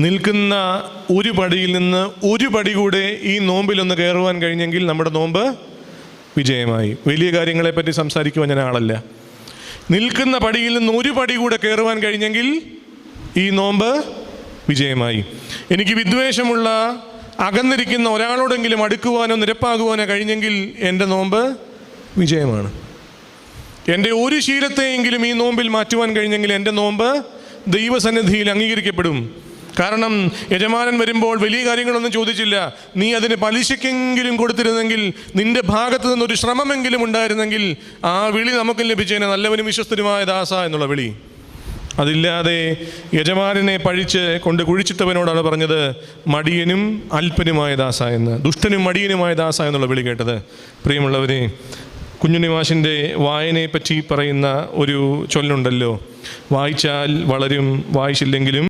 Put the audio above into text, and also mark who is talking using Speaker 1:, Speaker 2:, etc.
Speaker 1: നിൽക്കുന്ന ഒരു പടിയിൽ നിന്ന് ഒരു പടി കൂടെ ഈ നോമ്പിലൊന്ന് കയറുവാൻ കഴിഞ്ഞെങ്കിൽ നമ്മുടെ നോമ്പ് വിജയമായി. വലിയ കാര്യങ്ങളെപ്പറ്റി സംസാരിക്കുവാൻ ഞാൻ ആളല്ല. നിൽക്കുന്ന പടിയിൽ നിന്ന് ഒരു പടി കൂടെ കയറുവാൻ കഴിഞ്ഞെങ്കിൽ ഈ നോമ്പ് വിജയമായി. എനിക്ക് വിദ്വേഷമുള്ള അകന്നിരിക്കുന്ന ഒരാളോടെങ്കിലും അടുക്കുവാനോ നിരപ്പാകുവാനോ കഴിഞ്ഞെങ്കിൽ എൻ്റെ നോമ്പ് വിജയമാണ്. എൻ്റെ ഒരു ശീലത്തെയെങ്കിലും ഈ നോമ്പിൽ മാറ്റുവാൻ കഴിഞ്ഞെങ്കിൽ എൻ്റെ നോമ്പ് ദൈവസന്നിധിയിൽ അംഗീകരിക്കപ്പെടും. കാരണം യജമാനൻ വരുമ്പോൾ വലിയ കാര്യങ്ങളൊന്നും ചോദിച്ചില്ല. നീ അതിന് പലിശയ്ക്കെങ്കിലും കൊടുത്തിരുന്നെങ്കിൽ, നിന്റെ ഭാഗത്തു നിന്നൊരു ശ്രമമെങ്കിലും ഉണ്ടായിരുന്നെങ്കിൽ ആ വിളി നമുക്ക് ലഭിച്ചേനെ, നല്ലവനും വിശ്വസ്തനുമായ ദാസ എന്നുള്ള വിളി. അതില്ലാതെ യജമാനനെ പഴിച്ച് കൊണ്ട് കുഴിച്ചിട്ടവനോടാണ് പറഞ്ഞത് മടിയനും അല്പനുമായ ദാസ എന്ന്, ദുഷ്ടനും മടിയനുമായ ദാസ എന്നുള്ള വിളി കേട്ടത്. പ്രിയമുള്ളവരെ, കുഞ്ഞുണ്ണി മാഷിൻ്റെ വായനയെ പറ്റി പറയുന്ന ഒരു ചൊല്ലുണ്ടല്ലോ, വായിച്ചാൽ വളരും, വായിച്ചില്ലെങ്കിലും